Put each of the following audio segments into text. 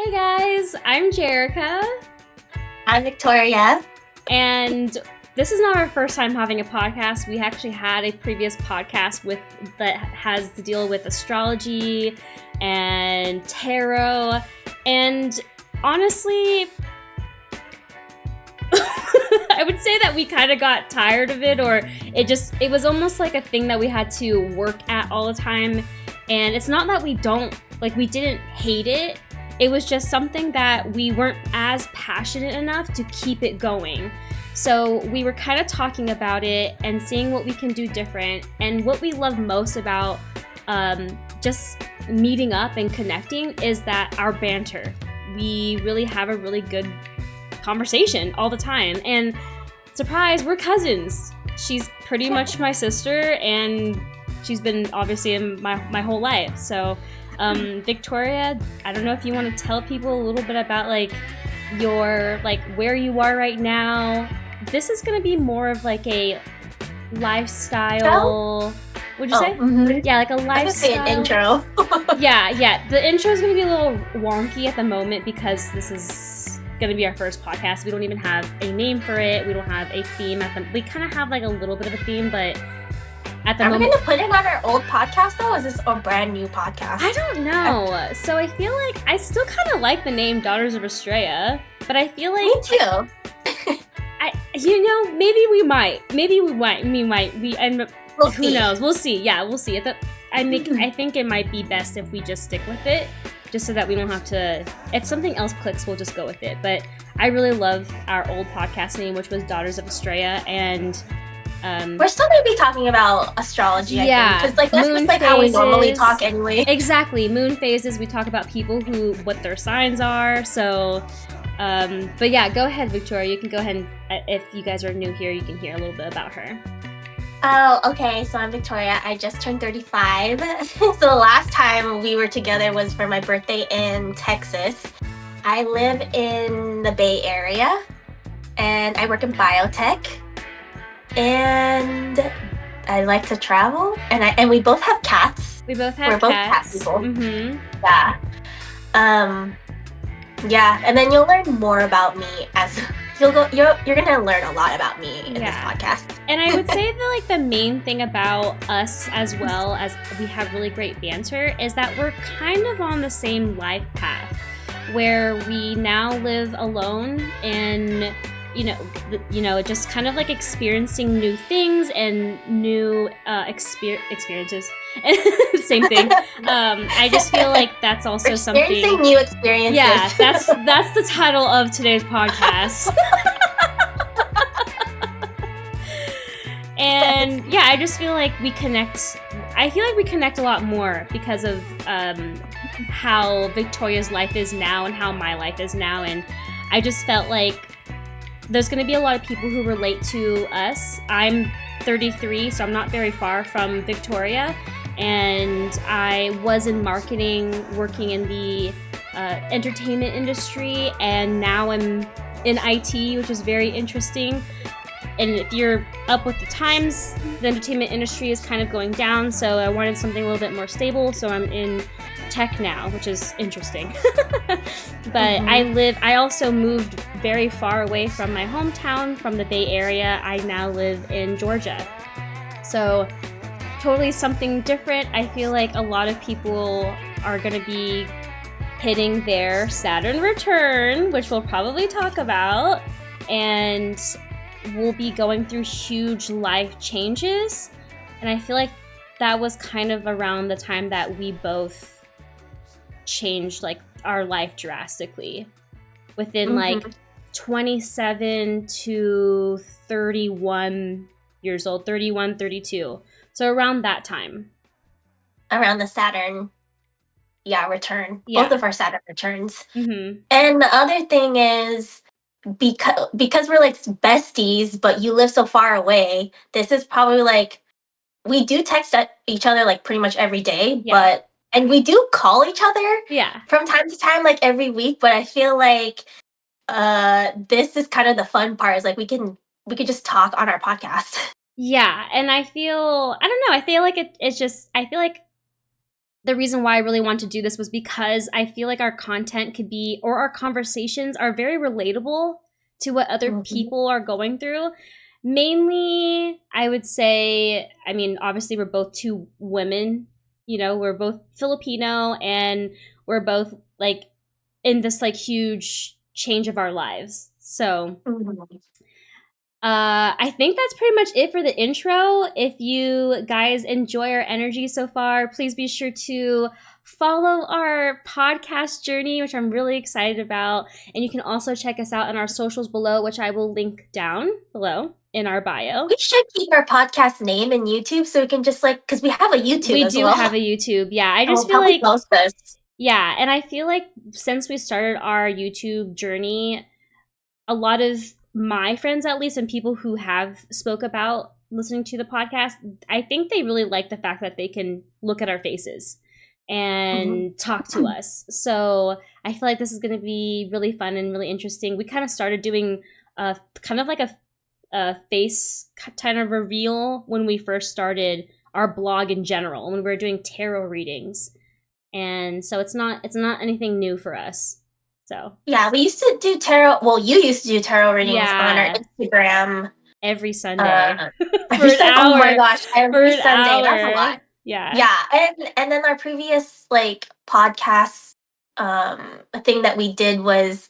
Hey guys, I'm Jerica, I'm Victoria. and this is not our first time having a podcast. We actually had a previous podcast that has to deal with astrology and tarot, and honestly, I would say that we kind of got tired of it, or it was almost like a thing that we had to work at all the time. And it's not that we didn't hate it. It was just something that we weren't as passionate enough to keep it going. So we were kind of talking about it and seeing what we can do different. And what we love most about just meeting up and connecting is that our banter. We really have a really good conversation all the time. And surprise, we're cousins. She's pretty much my sister, and she's been obviously in my whole life. So Victoria, I don't know if you want to tell people a little bit about your where you are right now. This is going to be more of like a lifestyle. What'd you say? Mm-hmm. Yeah, like a lifestyle. I was gonna say an intro. Yeah. The intro is going to be a little wonky at the moment because this is going to be our first podcast. We don't even have a name for it. We don't have a theme we kind of have like a little bit of a theme, but at the Are moment, we going to put it on our old podcast though? Or is this a brand new podcast? I don't know. So I feel like I still kind of like the name Daughters of Estrella, but I feel like Me too. Maybe we might. We'll who see. knows? We'll see. Yeah, we'll see. I think it might be best if we just stick with it, just so that we don't have to. If something else clicks, we'll just go with it. But I really love our old podcast name, which was Daughters of Estrella, and we're still going to be talking about astrology, I think. Because that's just how we normally talk anyway. Exactly. Moon phases, we talk about people what their signs are. So, but yeah, go ahead, Victoria. You can go ahead and, if you guys are new here, you can hear a little bit about her. Oh, okay. So I'm Victoria. I just turned 35. So the last time we were together was for my birthday in Texas. I live in the Bay Area, and I work in biotech. And I like to travel, and we both have cats. We're both cat people. Mm-hmm. Yeah. Yeah, and then you'll learn more about me as you're gonna learn a lot about me in this podcast. And I would say that the main thing about us, as well as we have really great banter, is that we're kind of on the same life path, where we now live alone and just kind of experiencing new things and new experiences. Same thing. I just feel like that's also experiencing new experiences. Yeah, that's the title of today's podcast. And yeah, I just feel like we connect. I feel like we connect a lot more because of how Victoria's life is now and how my life is now, and I just felt like there's going to be a lot of people who relate to us. I'm 33, so I'm not very far from Victoria, and I was in marketing, working in the entertainment industry, and now I'm in IT, which is very interesting. And if you're up with the times, the entertainment industry is kind of going down, so I wanted something a little bit more stable, so I'm in tech now, which is interesting. But I also moved very far away from my hometown, from the Bay Area. I now live in Georgia. So totally something different. I feel like a lot of people are going to be hitting their Saturn return, which we'll probably talk about, and we'll be going through huge life changes. And I feel like that was kind of around the time that we both changed our life drastically within 27 to 31 years old, 31, 32. So around that time. Around the Saturn, return. Yeah. Both of our Saturn returns. Mm-hmm. And the other thing is, because we're besties, but you live so far away, this is probably we do text each other pretty much every day, and we do call each other from time to time, every week, but I feel like this is kind of the fun part, is we could just talk on our podcast. Yeah, and I feel like the reason why I really want to do this was because I feel like our content could be, or our conversations are very relatable to what other people are going through. Mainly, I would say, I mean, obviously we're both two women, you know, we're both Filipino, and we're both like in this like huge change of our lives. So I think that's pretty much it for the intro. If you guys enjoy our energy so far, please be sure to follow our podcast journey, which I'm really excited about. And you can also check us out on our socials below, which I will link down below in our bio. We should keep our podcast name in YouTube so we can just like, because we have a YouTube as well. We do have a YouTube. Yeah, I just feel like post this. Yeah, and I feel like since we started our YouTube journey, a lot of my friends, at least, and people who have spoke about listening to the podcast, I think they really like the fact that they can look at our faces and talk to us. So I feel like this is going to be really fun and really interesting. We kind of started doing kind of like a face kind of reveal when we first started our blog in general, when we were doing tarot readings. And so it's not anything new for us. So yeah, we used to do tarot. Well, you used to do tarot readings on our Instagram every Sunday for an hour. Oh my gosh, every Sunday. That's a lot. Yeah, and then our previous like podcast thing that we did was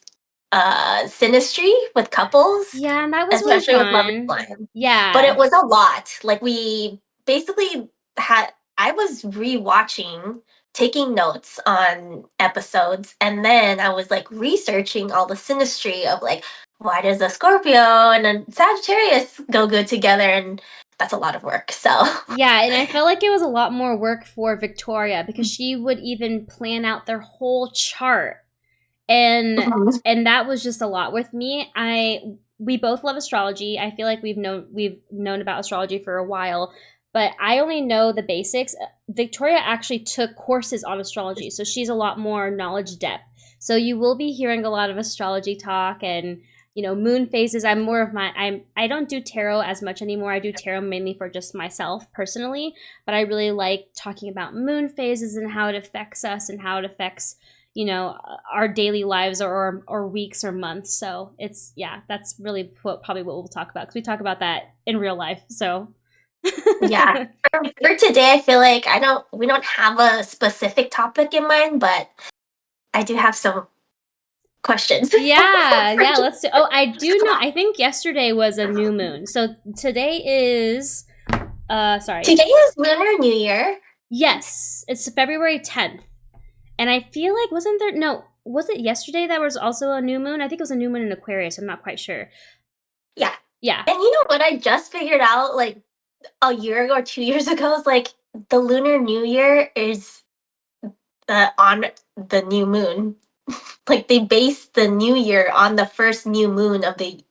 synastry with couples. Yeah, and that was especially really fun. With Love is Blind. Yeah, but it was a lot. Like we basically had. I was rewatching, taking notes on episodes, and then I was like researching all the synastry of like, why does a Scorpio and a Sagittarius go good together, and that's a lot of work. So yeah, and I felt like it was a lot more work for Victoria because she would even plan out their whole chart, and that was just a lot. With me, we both love astrology. I feel like we've known about astrology for a while, but I only know the basics. Victoria actually took courses on astrology, so she's a lot more knowledge depth. So you will be hearing a lot of astrology talk and, you know, moon phases. I don't do tarot as much anymore. I do tarot mainly for just myself personally, but I really like talking about moon phases and how it affects us and how it affects, you know, our daily lives or weeks or months. So that's really probably what we'll talk about, because we talk about that in real life. So yeah, for today, I feel like we don't have a specific topic in mind, but I do have some questions. Yeah, let's do. Oh, I do know. I think yesterday was a new moon. So today is Today is Lunar New Year. Yes, it's February 10th. And I feel like was it yesterday that was also a new moon? I think it was a new moon in Aquarius. I'm not quite sure. Yeah. Yeah. And you know what I just figured out like a year ago or 2 years ago is like the Lunar New Year is on the new moon. Like they base the new year on the first new moon of the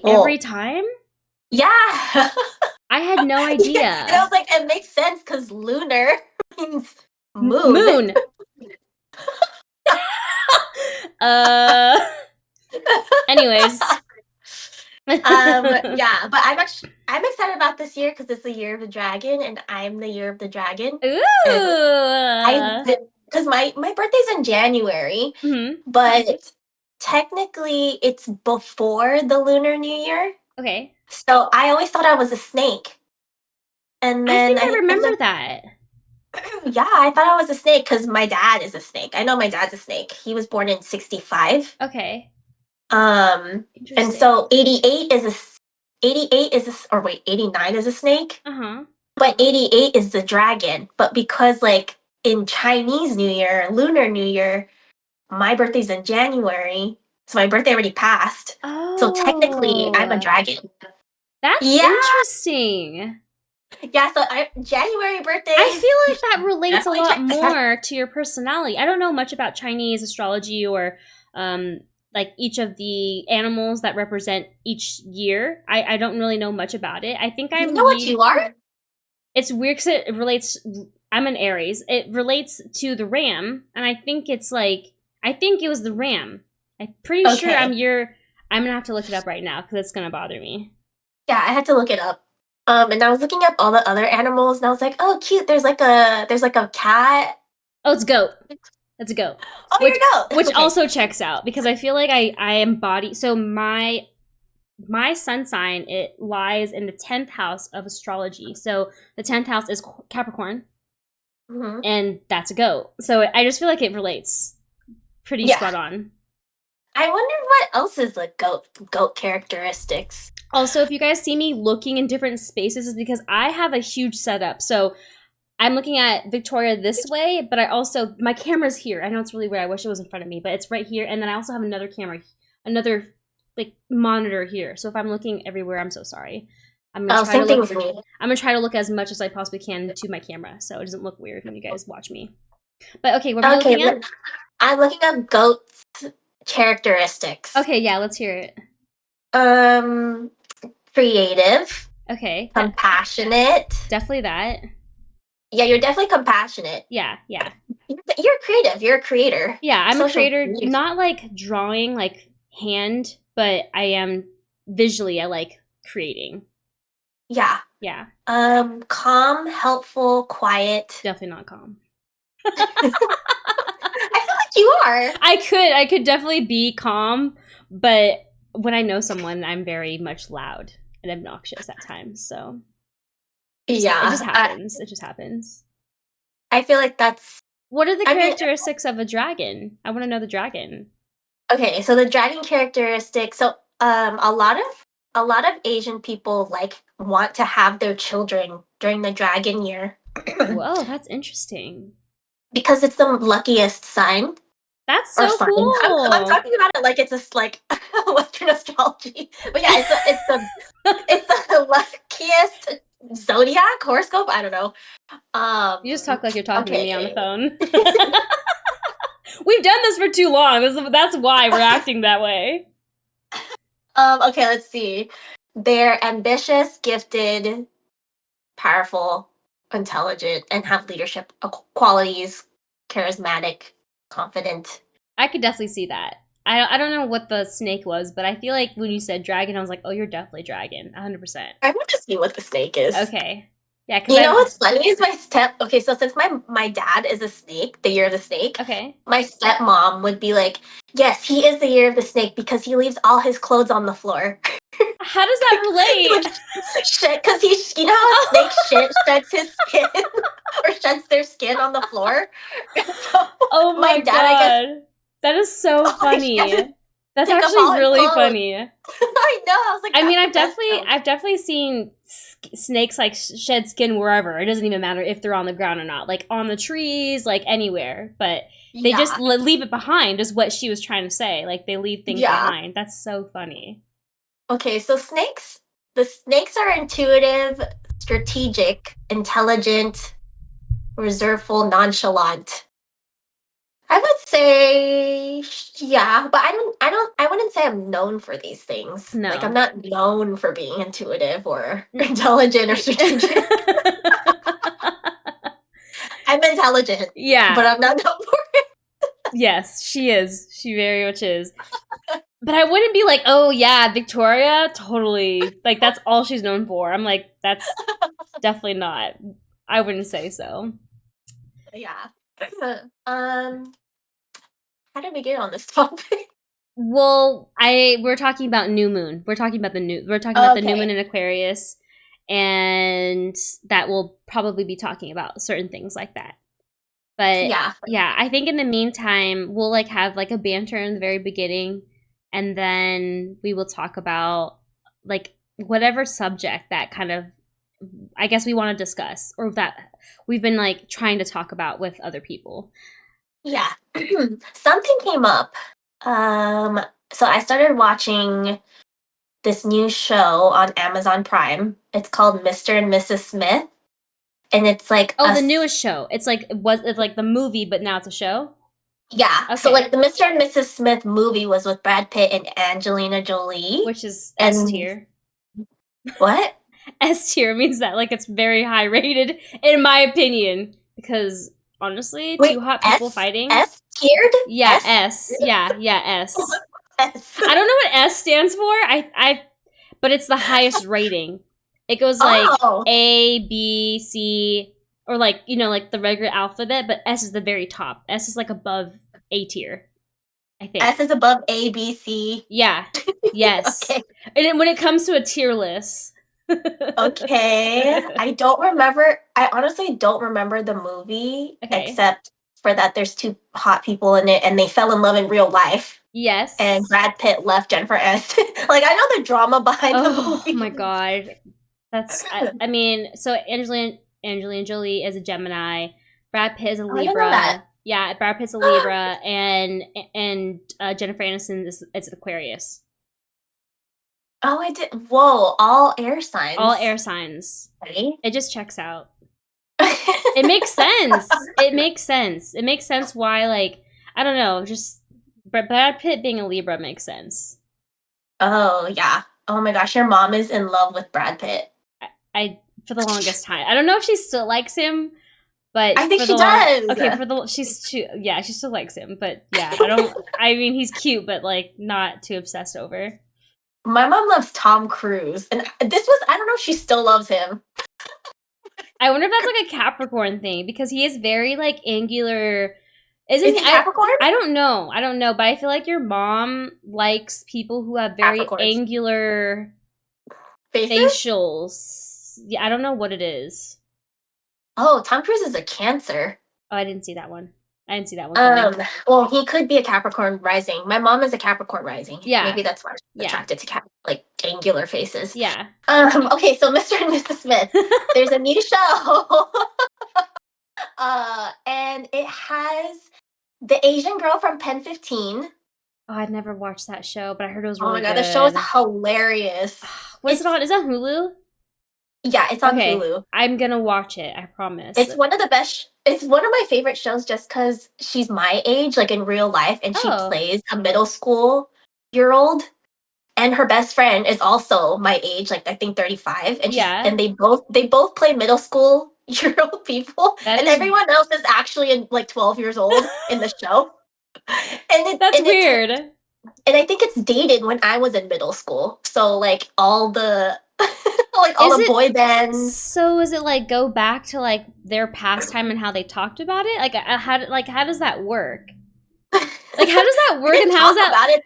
every time? Yeah. I had no idea. Yeah. And I was like, it makes sense because lunar means moon. Anyways. Yeah, but I'm excited about this year because it's the year of the dragon, and I'm the year of the dragon. Ooh. Because my birthday's in January, but technically it's before the Lunar New Year. Okay. So I always thought I was a snake. And then I think I remember that. Yeah, I thought I was a snake because my dad is a snake. I know my dad's a snake. He was born in 1965. Okay. And so 89 is a snake. But 88 is the dragon. But because like in Chinese New Year, Lunar New Year, my birthday's in January, so my birthday already passed. Oh. So technically I'm a dragon. That's interesting. Yeah, so January birthday. I feel like that relates a lot more to your personality. I don't know much about Chinese astrology or like each of the animals that represent each year. I don't really know much about it. I think You know what you are? It's weird because it relates. I'm an Aries. It relates to the ram, and I think it was the ram. I'm pretty sure I'm gonna have to look it up right now because it's gonna bother me. Yeah, I had to look it up. And I was looking up all the other animals, and I was like, "Oh, cute! There's like a cat Oh, it's goat. That's a goat. Oh, Which you're a goat. which Okay. also checks out because I feel like I embody. So my sun sign, it lies in the 10th house of astrology. So the 10th house is Capricorn, Mm-hmm. and that's a goat. So I just feel like it relates pretty Yeah. spot on. I wonder what else is the goat characteristics. Also, if you guys see me looking in different spaces, it's because I have a huge setup. So I'm looking at Victoria this way, but I also, my camera's here. I know it's really weird. I wish it was in front of me, but it's right here. And then I also have another camera, another like monitor here. So if I'm looking everywhere, I'm so sorry. I'm gonna try to Same thing look. with me. I'm gonna try to look as much as I possibly can to my camera, so it doesn't look weird when you guys watch me. But okay, what are we looking at? I'm looking at goats characteristics. Okay, yeah, let's hear it. Creative. Okay, Compassionate. definitely that. Yeah, you're definitely compassionate. Yeah, yeah. You're creative. You're a creator. Yeah, I'm a Social creator, creative. not like drawing like hand, but I am visually, I like creating. Yeah. Yeah, Calm, helpful, quiet. definitely not calm. I feel like you are. I could definitely be calm, but when I know someone, I'm very much loud and obnoxious at times, so it just happens. It just happens. I feel like that's. What are the characteristics of a dragon? I want to know the dragon. Okay, so the dragon characteristics. So, a lot of Asian people want to have their children during the dragon year. Whoa, that's interesting. Because it's the luckiest sign. That's so cool. I'm talking about it like it's just like Western astrology, but yeah, it's the luckiest zodiac horoscope. I don't know. You just talk like you're talking to me on the phone. We've done this for too long. That's why we're acting that way. Okay, let's see. They're ambitious, gifted, powerful, intelligent, and have leadership qualities, charismatic, confident. I could definitely see that. I don't know what the snake was, but I feel like when you said dragon, I was like, oh, you're definitely dragon, 100%. I want to see what the snake is. Okay. Yeah, you know what's funny is okay, so since my dad is a snake, the year of the snake, okay, my stepmom would be like, yes, he is the year of the snake because he leaves all his clothes on the floor. How does that relate? Shit, because you know how snake shit sheds his skin or sheds their skin on the floor. So oh my dad, God. I guess, that is so funny. That's actually really funny. I know. I was like, I mean, I've definitely seen snakes like shed skin wherever. It doesn't even matter if they're on the ground or not, like on the trees, like anywhere. But they just leave it behind, is what she was trying to say. Like they leave things behind. That's so funny. Okay, so the snakes are intuitive, strategic, intelligent, reserveful, nonchalant. I would say, yeah, but I wouldn't say I'm known for these things. No. Like, I'm not known for being intuitive or intelligent or strategic. I'm intelligent. Yeah. But I'm not known for it. Yes, she is. She very much is. But I wouldn't be like, oh yeah, Victoria, totally. Like, that's all she's known for. I'm like, that's definitely not. I wouldn't say so. Yeah. How did we get on this topic? Well, we're talking about new moon. We're talking about the new moon in Aquarius, and that will probably be talking about certain things like that. But yeah, I think in the meantime, we'll like have like a banter in the very beginning, and then we will talk about like whatever subject that kind of, I guess, we want to discuss, or that we've been like trying to talk about with other people. Yeah. Something came up. So I started watching this new show on Amazon Prime. It's called Mr. and Mrs. Smith. And it's like the newest show. It's like the movie, but now it's a show? Yeah. Okay. So like the Mr. and Mrs. Smith movie was with Brad Pitt and Angelina Jolie. Which is S tier. What? S tier means that like it's very high rated, in my opinion. Because honestly, two hot people fighting. S tiered? Yeah, S. Yeah, S. S. I don't know what S stands for. But it's the highest rating. It goes like A, B, C, or like, you know, like the regular alphabet, but S is the very top. S is like above A tier, I think. S is above A, B, C. Yeah. Yes. Okay. And then when it comes to a tier list. Okay. I honestly don't remember the movie, Okay. except for that there's two hot people in it and they fell in love in real life. Yes. And Brad Pitt left Jennifer Aniston. Like, I know the drama behind the movie. Oh my god. That's, I mean, so Angelina Jolie is a Gemini. Brad Pitt is a Oh, I didn't know that. Libra. Yeah, Brad Pitt's a Libra, and Jennifer Aniston is an Aquarius. Oh, I did. Whoa, all air signs. All air signs. Ready? It just checks out. It makes sense. It makes sense. It makes sense why, like, I don't know, just Brad Pitt being a Libra makes sense. Oh, yeah. Oh my gosh, your mom is in love with Brad Pitt. I for the longest time. I don't know if she still likes him, but I think she does. Okay, she still likes him, but yeah, I mean, he's cute, but like not too obsessed over. My mom loves Tom Cruise, and I don't know if she still loves him. I wonder if that's like a Capricorn thing, because he is very like angular. Is he Capricorn? I don't know, but I feel like your mom likes people who have very angular facials. Yeah, I don't know what it is. Oh, Tom Cruise is a Cancer. Oh, I didn't see that one. Well, he could be a Capricorn rising. My mom is a Capricorn rising. Yeah. Maybe that's why she's attracted to like angular faces. Yeah. Okay, so Mr. and Mrs. Smith. There's a new show. And it has the Asian girl from Pen 15. Oh, I'd never watched that show, but I heard it was really good. Oh my god, the show is hilarious. What's it on? Is that Hulu? Yeah, it's on Hulu. I'm gonna watch it, I promise. It's one of my favorite shows just because she's my age, like in real life, and she plays a middle school year old. And her best friend is also my age, like I think 35. And and they both play middle school year old people. Everyone else is actually like 12 years old in the show. That's weird. And I think it's dated when I was in middle school. So like all the the boy bands. So is it like go back to like their pastime and how they talked about it? Like how does that work? Like how does that work, and how is that about it?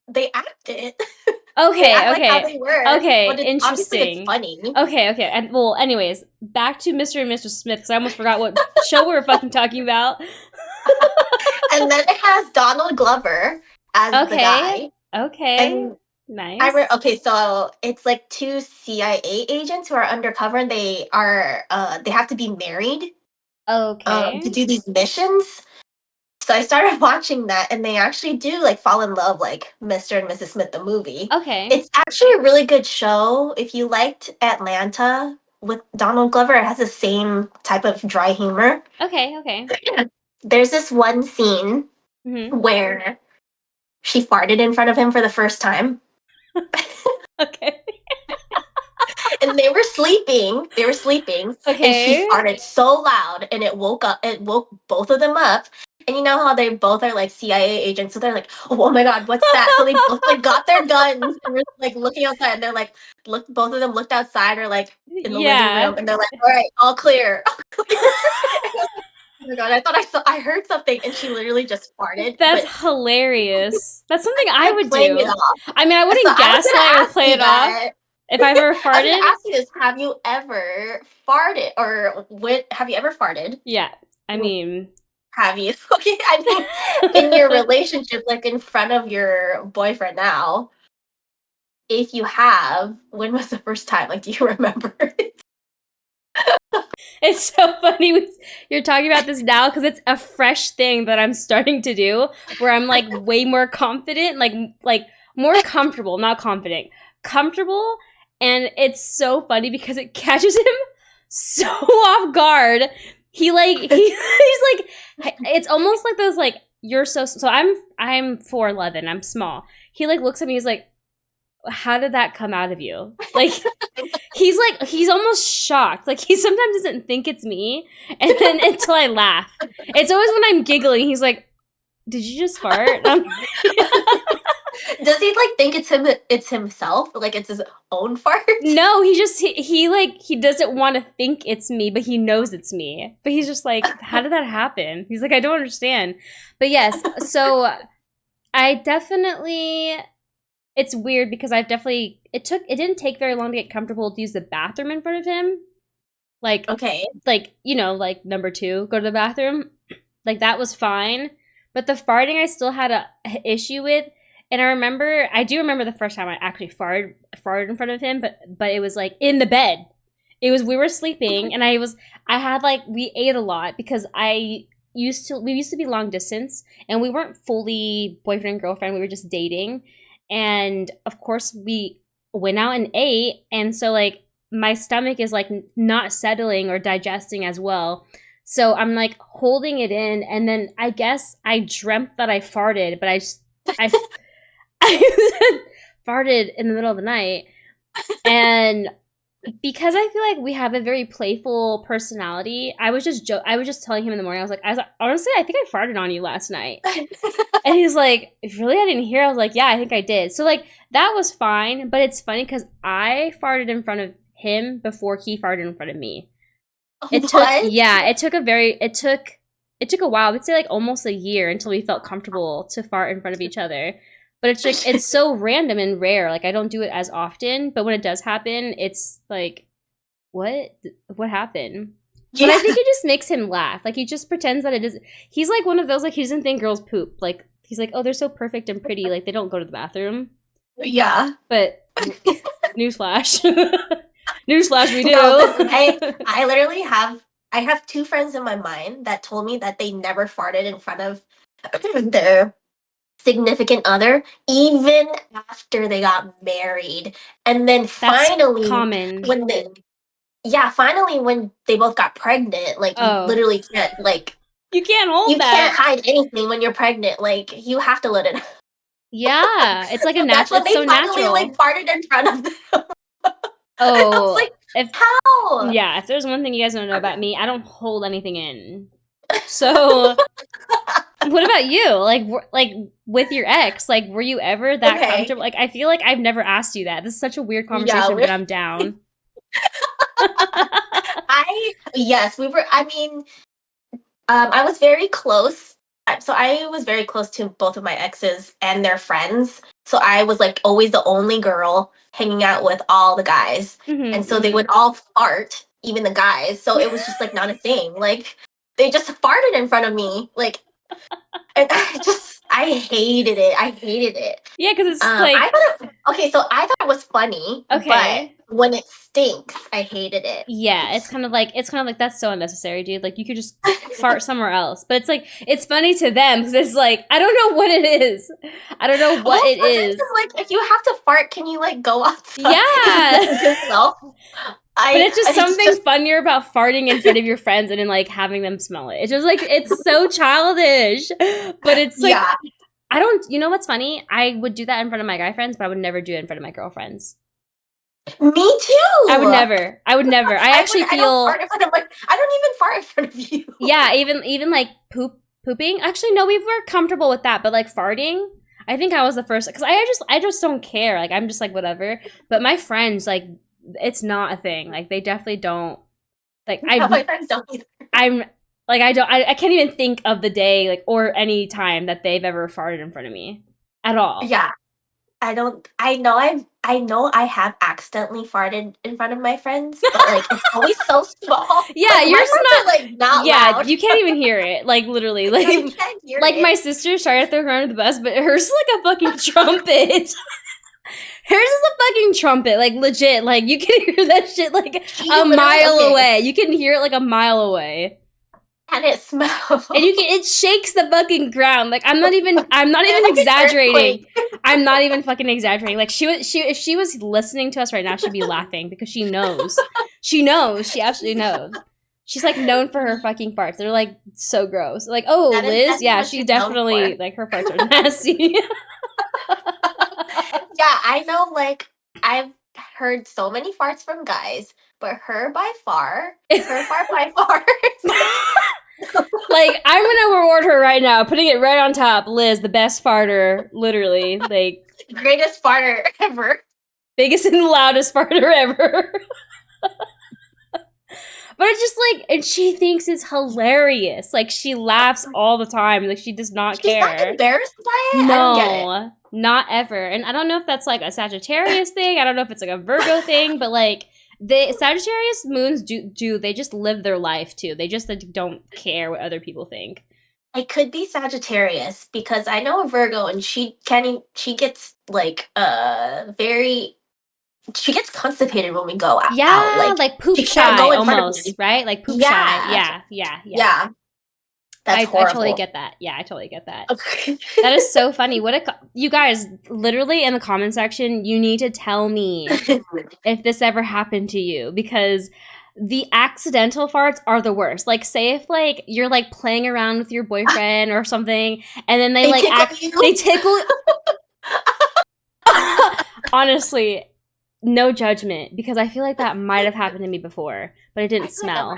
They act it. Okay, how they were. Okay, but interesting. It's funny. Okay. And well, anyways, back to Mr. and Mr. Smith, because I almost forgot what show we were fucking talking about. And then it has Donald Glover as the guy. Okay. And nice. So it's like two CIA agents who are undercover, and they have to be married. Okay. To do these missions. So I started watching that, and they actually do like fall in love, like Mr. and Mrs. Smith, the movie. Okay. It's actually a really good show. If you liked Atlanta with Donald Glover, it has the same type of dry humor. Okay. There's this one scene where she farted in front of him for the first time. Okay. And they were sleeping. Okay. And she farted so loud, and it woke both of them up. And you know how they both are like CIA agents, so they're like, "Oh my god, what's that?" So they both like got their guns and were like looking outside, and they're like, both of them looked outside or like in the living room, and they're like, "All right, all clear." Oh my god, I heard something, and she literally just farted. That's hilarious. That's something I would do. I mean, I wouldn't gaslight or play it off. If I ever farted. I was ask you this: have you ever farted, or have you ever farted? Yeah, I mean. Have you? Okay, I mean, in your relationship, like in front of your boyfriend now, if you have, when was the first time? Like, do you remember? It's so funny you're talking about this now, because it's a fresh thing that I'm starting to do, where I'm like way more confident, like more comfortable, not confident, comfortable. And it's so funny because it catches him so off guard. He's like, it's almost like those like, you're so I'm 4'11", I'm small. He like looks at me, he's like, how did that come out of you? Like, he's almost shocked. Like, he sometimes doesn't think it's me, and then until I laugh. It's always when I'm giggling, he's like, did you just fart? Does he like think it's him? It's himself? Like it's his own fart? No, he doesn't want to think it's me, but he knows it's me. But he's just like, how did that happen? He's like, I don't understand. But yes, so I definitely, it's weird because it didn't take very long to get comfortable to use the bathroom in front of him. Like, Okay. like, like number 2, go to the bathroom. Like that was fine. But the farting I still had a issue with. And I do remember the first time I actually farted in front of him, but it was like in the bed. We were sleeping and we ate a lot because we used to be long distance and we weren't fully boyfriend and girlfriend. We were just dating. And of course we went out and ate. And so like my stomach is like not settling or digesting as well. So I'm like holding it in. And then I guess I dreamt that I farted, but I farted in the middle of the night. And because I feel like we have a very playful personality, I was just telling him in the morning, I was like, honestly, I think I farted on you last night. And he's like, really? I didn't hear. I was like, yeah, I think I did. So like that was fine, but it's funny because I farted in front of him before he farted in front of me. It took a while. I'd say like almost a year until we felt comfortable to fart in front of each other. But it's like it's so random and rare. Like I don't do it as often, but when it does happen, it's like, what happened? Yeah. But I think it just makes him laugh. Like he just pretends that it is. He's like one of those like he doesn't think girls poop. Like he's like, oh, they're so perfect and pretty. Like they don't go to the bathroom. Yeah. But newsflash, newsflash, we do. No, I literally have 2 friends in my mind that told me that they never farted in front of their significant other even after they got married. And then finally common. when they both got pregnant, like you literally can't like you can't hold you can't hide anything when you're pregnant. Like you have to let it out. Yeah, it's like a natural. It's so natural. Like farted in front of them. Oh, I was like, how? Yeah, if there's one thing you guys don't know about me, I don't hold anything in. So, what about you? Like with your ex, like were you ever that comfortable? Like I feel like I've never asked you that. This is such a weird conversation, but I'm down. Yes, we were. I mean, I was very close. So I was very close to both of my exes and their friends. So I was like always the only girl hanging out with all the guys. Mm-hmm, and so they would all fart, even the guys. So it was just like not a thing. Like they just farted in front of me. Like, and I hated it. Yeah, because it's like I thought it was funny. Okay, but when it stinks, I hated it. Yeah, it's kind of like that's so unnecessary, dude. Like you could just fart somewhere else. But it's like it's funny to them because it's like I don't know what it is. I don't know what it is. Like if you have to fart, can you like go outside? Yeah. But it's just something funnier about farting in front of your friends and then like having them smell it. It's just like it's so childish. But it's like you know what's funny? I would do that in front of my guy friends, but I would never do it in front of my girlfriends. Me too. I would never. I actually feel. I don't even fart in front of you. Yeah, even like pooping. Actually, no, we were comfortable with that, but like farting, I think I was the first because I just don't care. Like I'm just like whatever. But my friends, like, it's not a thing. Like they definitely don't. Like my friends don't either. I'm like I can't even think of the day like or any time that they've ever farted in front of me at all. Yeah. I know I have accidentally farted in front of my friends, but like it's always so small. Yeah, like, yours is not yeah, loud. You can't even hear it. Like literally, like you can't hear like it. My sister tried to throw her under the bus, but hers is like a fucking trumpet. Hers is a fucking trumpet, like legit. Like you can hear that shit like a mile away. You can hear it like a mile away. And it smells. And it shakes the fucking ground. Like I'm not even exaggerating. I'm not even fucking exaggerating. Like if she was listening to us right now, she'd be laughing because she knows. She absolutely knows. She's like known for her fucking farts. They're like so gross. Like, oh, Liz, yeah, she definitely like her farts are nasty. Yeah, I know, like I've heard so many farts from guys, but her by far. Like I'm gonna reward her right now, putting it right on top. Liz, the best farter, literally. Like Greatest farter ever. Biggest and loudest farter ever. But it's just like, and she thinks it's hilarious. Like, she laughs all the time. Like, she does not She's care. not embarrassed by it? No, I don't get it. not ever. And I don't know if that's like a Sagittarius thing. I don't know if it's like a Virgo thing, but like, the Sagittarius moons do they just live their life too. They just like, don't care what other people think. It could be Sagittarius because I know a Virgo and she gets like she gets constipated when we go out. Like poop she can't shy go in front of me. almost, right? Like poop Yeah. shy. Yeah. Yeah. That's I horrible. totally get that. Yeah, I totally get that. That is so funny. You guys, literally in the comment section, you need to tell me if this ever happened to you, because the accidental farts are the worst. Like, say if like you're like playing around with your boyfriend or something, and then they like they tickle. Honestly, no judgment, because I feel like that might have happened to me before, but it didn't smell.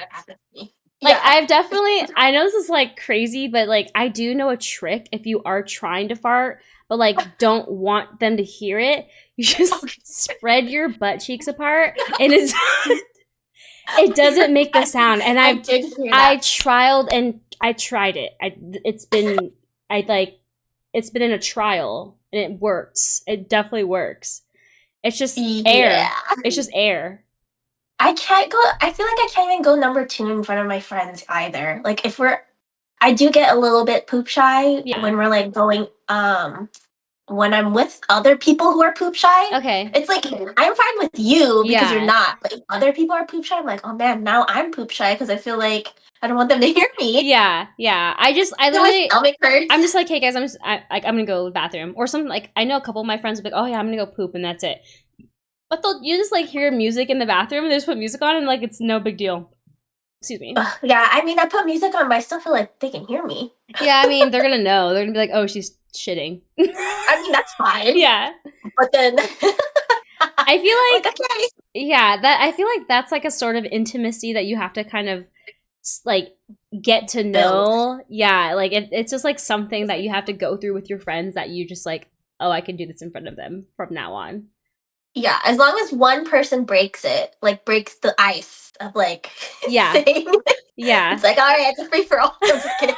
Like, yeah. I've definitely, I know this is like crazy, but like I do know a trick if you are trying to fart, but like don't want them to hear it. You just spread your butt cheeks apart, and it doesn't make the sound. And I tried it. It's been in a trial, and it works. It definitely works. It's just air. It's just air. I feel like I can't even go number 2 in front of my friends either. Like, I do get a little bit poop shy when we're like going, when I'm with other people who are poop shy. Okay. It's like, I'm fine with you because you're not. But if other people are poop shy, I'm like, oh man, now I'm poop shy because I feel like I don't want them to hear me. Yeah. I literally, my stomach hurts. I'm just like, hey guys, I'm gonna go to the bathroom or something. Like, I know a couple of my friends will be like, oh yeah, I'm gonna go poop, and that's it. But you just like hear music in the bathroom, and they just put music on, and like it's no big deal. Excuse me. Yeah, I mean, I put music on, but I still feel like they can hear me. Yeah, I mean, they're gonna know. They're gonna be like, oh, she's shitting. I mean, that's fine. Yeah. But then I feel like okay. Yeah, I feel like that's like a sort of intimacy that you have to kind of like get to know. Yeah, like it's just like something that you have to go through with your friends, that you just like, oh, I can do this in front of them from now on. Yeah, as long as one person breaks the ice of like saying. Yeah. It's like, all right, it's a free for all. I'm just kidding.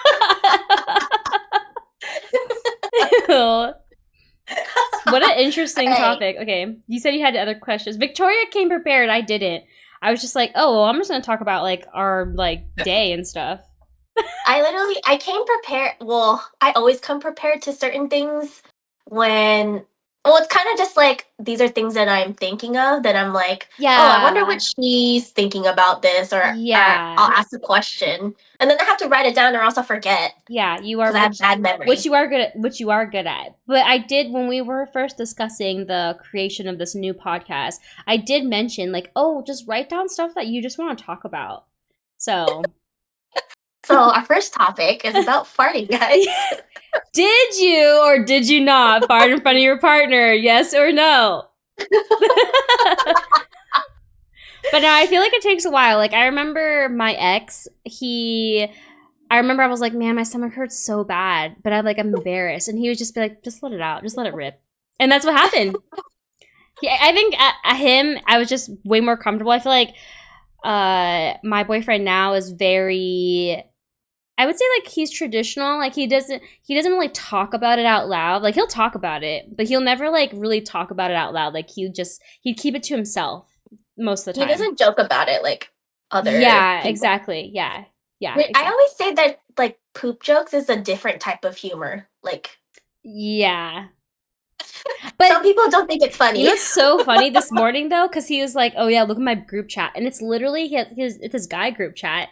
What an interesting topic. Okay, you said you had other questions. Victoria came prepared. I didn't. I was just like, oh, well, I'm just gonna talk about like our like day and stuff. I came prepared. Well, I always come prepared to certain things when. Well, it's kind of just like, these are things that I'm thinking of that I'm like, oh, I wonder what she's thinking about this, or I'll ask a question, and then I have to write it down or else I'll forget. Yeah, you are. I have bad memory. Which you are good at. But I did, when we were first discussing the creation of this new podcast, I did mention like, oh, just write down stuff that you just want to talk about. So. So our first topic is about farting, guys. Did you or did you not fart in front of your partner? Yes or no? But no, I feel like it takes a while. Like, I remember my ex, I remember I was like, man, my stomach hurts so bad, but I'm embarrassed. And he would just be like, just let it out. Just let it rip. And that's what happened. I think at him, I was just way more comfortable. I feel like my boyfriend now is very... I would say like he's traditional. Like he doesn't really talk about it out loud. Like he'll talk about it, but he'll never like really talk about it out loud. Like he'd keep it to himself most of the time. He doesn't joke about it like other people. Exactly. Yeah. Exactly. I always say that like poop jokes is a different type of humor. Like, yeah. But some people don't think it's funny. You know what's so funny this morning though? Because he was like, oh yeah, look at my group chat. And it's literally it's his guy group chat.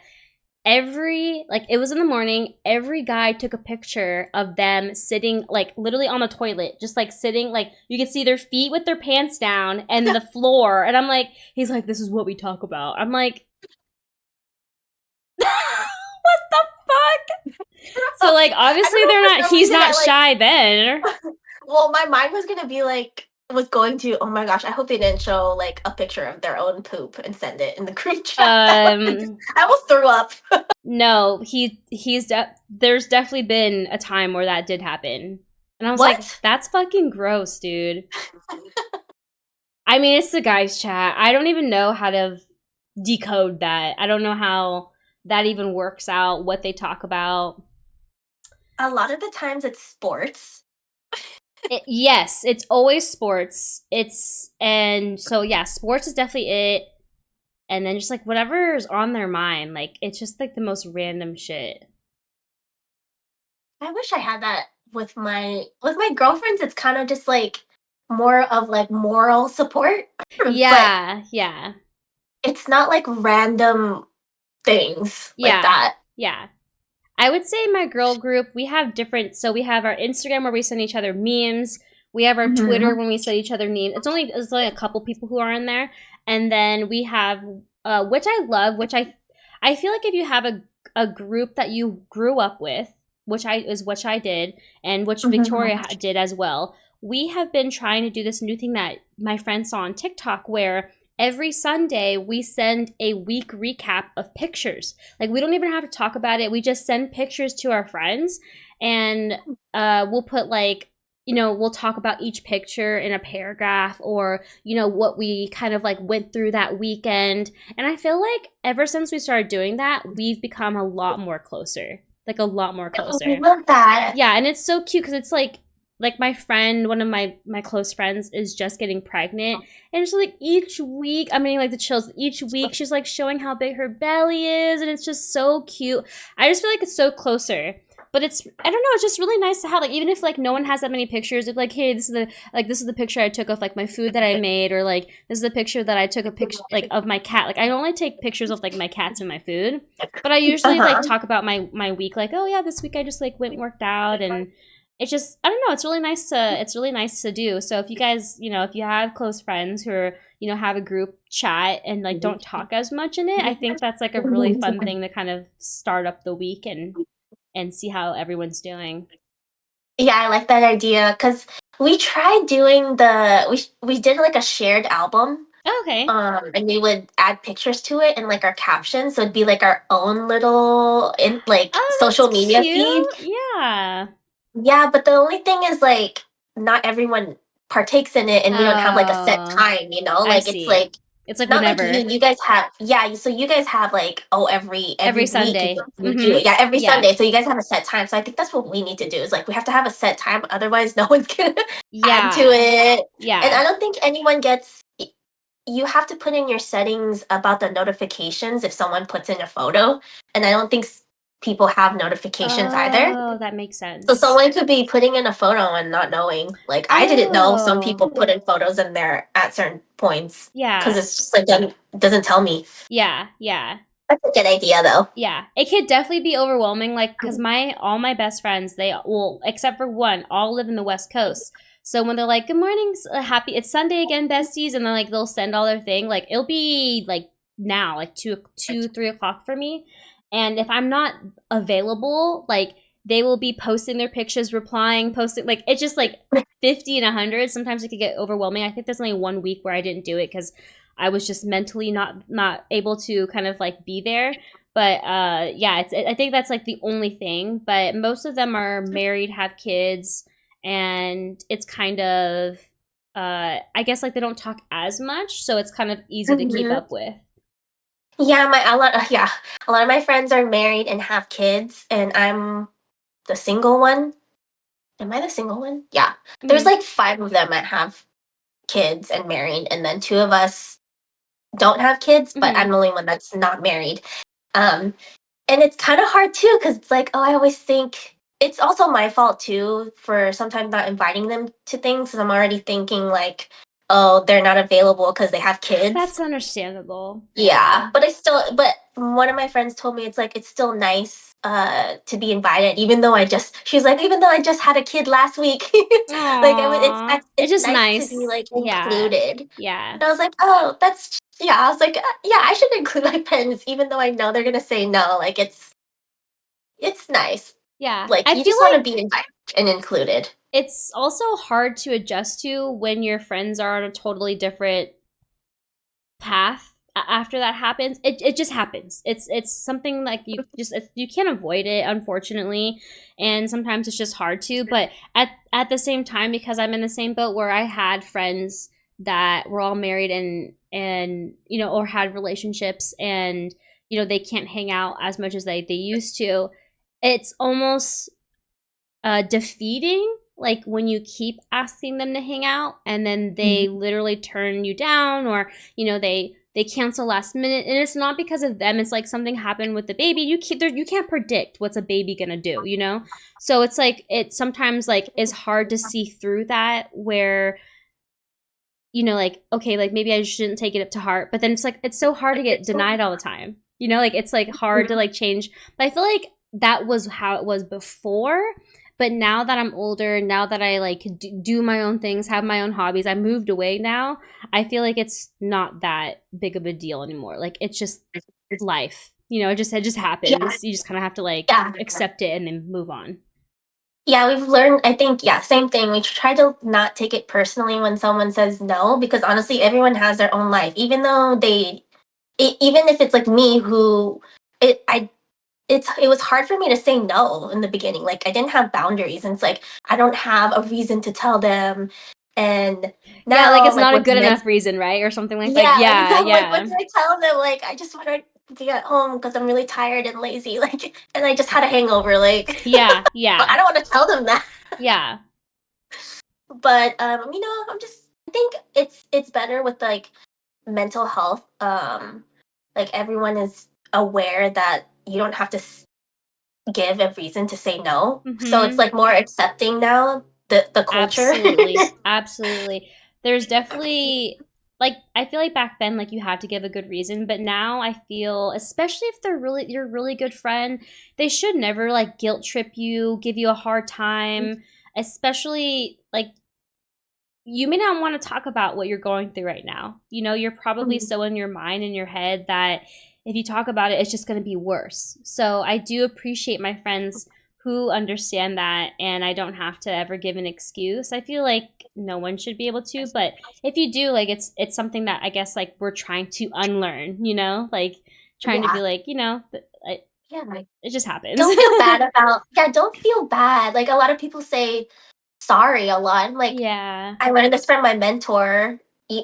It was in the morning, every guy took a picture of them sitting like literally on the toilet, just like sitting, like you can see their feet with their pants down and the floor. And I'm like, he's like, this is what we talk about. I'm like, what the fuck? So like, obviously he's not shy then. Well, my mind was going to, oh my gosh, I hope they didn't show like a picture of their own poop and send it in the group chat. I almost threw up. No, there's definitely been a time where that did happen. And I was like, What? that's fucking gross, dude. I mean, it's the guys' chat. I don't even know how to decode that. I don't know how that even works out, what they talk about. A lot of the times it's sports. Yes, it's always sports. And so yeah, sports is definitely it. And then just like whatever's on their mind, like it's just like the most random shit. I wish I had that with my girlfriends. It's kind of just like more of like moral support, but Yeah, yeah, it's not like random things like yeah, that. yeah. I would say my girl group, we have different. So we have our Instagram where we send each other memes. We have our Twitter Hmm. when we send each other memes. It's only a couple people who are in there, and then we have which I love, which I feel like if you have a group that you grew up with, which I did, and which Hmm. Victoria did as well. We have been trying to do this new thing that my friend saw on TikTok where every Sunday we send a week recap of pictures. Like we don't even have to talk about it. We just send pictures to our friends, and we'll put like we'll talk about each picture in a paragraph, or what we kind of like went through that weekend. And I feel like ever since we started doing that, we've become a lot more closer. Like a lot more Oh, I closer. love that. Yeah, and it's so cute because it's like my friend, one of my close friends is just getting pregnant, and it's like each week, I mean, like the chills. Each week, she's like showing how big her belly is, and it's just so cute. I just feel like it's so closer. But I don't know, it's just really nice to have like even if like no one has that many pictures, it's like, hey, this is the picture I took of like my food that I made, or like this is the picture that I took a picture like of my cat. Like I only take pictures of like my cats and my food, but I usually like Uh-huh. talk about my week, like, oh yeah, this week I just like went and worked out, and it's just I don't know, it's really nice to do. So if you guys, if you have close friends who are, have a group chat and like don't talk as much in it, I think that's like a really fun thing to kind of start up the week and see how everyone's doing. Yeah, I like that idea because we tried doing we did like a shared album. Oh, okay. And we would add pictures to it and like our captions, so it'd be like our own little in like Oh, social that's media feed. cute. Yeah. Yeah, but the only thing is like not everyone partakes in it, and we don't have like a set Oh, time, you know? I Like it's see. like It's like not like whenever. you guys have, yeah, so you guys have like, oh, every Every week Sunday. you do Mm-hmm. it. Yeah, every Yeah. Sunday. So you guys have a set time. So I think that's what we need to do is like we have to have a set time, otherwise no one's gonna add to Yeah. it. And Yeah. I don't think anyone gets you have to put in your settings about the notifications if someone puts in a photo. And I don't think people have notifications either. Oh, that makes So sense. someone could be putting in a photo and not knowing. Like I didn't know some Oh, people put in photos in there at certain points because yeah. it's just like doesn't tell me. Yeah. Yeah. That's a good idea though. Yeah. It could definitely be overwhelming, like, because all my best friends, they, well, except for one, all live in the West Coast. So when they're like, good morning, happy, it's Sunday again, besties, and then like they'll send all their thing, like it'll be like now, like 3 o'clock for me. And if I'm not available, like they will be posting their pictures, replying, posting, like it's just like 50 and 100. Sometimes it could get overwhelming. I think there's only one week where I didn't do it because I was just mentally not able to kind of like be there. But yeah, I think that's like the only thing. But most of them are married, have kids, and it's kind of I guess like they don't talk as much, so it's kind of easy to keep Mhm. up with. Yeah, a lot of my friends are married and have kids, and I'm the single one. Am I the single one? Yeah. There's Mm-hmm. like five of them that have kids and married, and then two of us don't have kids, but Mm-hmm. I'm the only one that's not married. Um, and it's kind of hard too because it's like, oh, I always think it's also my fault too for sometimes not inviting them to things because I'm already thinking like, oh, they're not available because they have kids. That's understandable. Yeah. Yeah, but one of my friends told me it's like it's still nice to be invited even though she's like even though I just had a kid last week. Like Aww. It's it's just nice to be nice. like Yeah. included. Yeah. And I was like, "Oh, that's yeah." I was like, "Yeah, I should include my friends even though I know they're going to say no." Like it's nice. Yeah. Like I you feel just want to like be invited and included. it's also hard to adjust to when your friends are on a totally different path after that happens, it just happens. It's something like you can't avoid it, unfortunately, and sometimes it's just hard to. But at the same time, because I'm in the same boat where I had friends that were all married and or had relationships, and they can't hang out as much as they used to. It's almost defeating, like when you keep asking them to hang out and then they literally turn you down, or they cancel last minute, and it's not because of them. It's like something happened with the baby. You can't predict what's a baby gonna do, so it's like it sometimes like is hard to see through that, where like, okay, like maybe I shouldn't take it up to heart, but then it's like it's so hard to get denied all the time, like it's like hard to like change. But I feel like that was how it was before. But now that I'm older, now that I like do my own things, have my own hobbies, I moved away now, I feel like it's not that big of a deal anymore. Like it's just life. It just happens. Yeah. You just kind of have to like Yeah. accept it and then move on. Yeah, we've learned, I think, yeah, same thing. We try to not take it personally when someone says no, because honestly, everyone has their own life. Even though even if it's like me who, it was hard for me to say no in the beginning. Like I didn't have boundaries, and it's like I don't have a reason to tell them. And Yeah, like now, it's like not a what's good next? enough reason, right? Or something like Yeah, yeah, I'm like, what yeah. do I tell them? Like I just want to be at home because I'm really tired and lazy. Like, and I just had a hangover. Like, Yeah, but I yeah. don't want to tell them that. Yeah. But I think it's better with like mental health. Like everyone is aware that you don't have to give a reason to say no. So it's Mhm. like more accepting now, the culture. Absolutely. Absolutely. There's definitely like I feel like back then like you had to give a good reason, but now I feel, especially if they're really your really good friend, they should never like guilt trip you, give you a hard time, especially like you may not want to talk about what you're going through right now. You're probably Mhm. so in your mind, in your head, that if you talk about it, it's just going to be worse. So I do appreciate my friends who understand that, and I don't have to ever give an excuse. I feel like no one should be able to, but if you do, like it's something that I guess like we're trying to unlearn, like trying to be Yeah. like, Yeah. Like, it just happens. don't feel bad about, yeah, don't feel bad. Like a lot of people say sorry a lot. Like Yeah. I learned this from my mentor.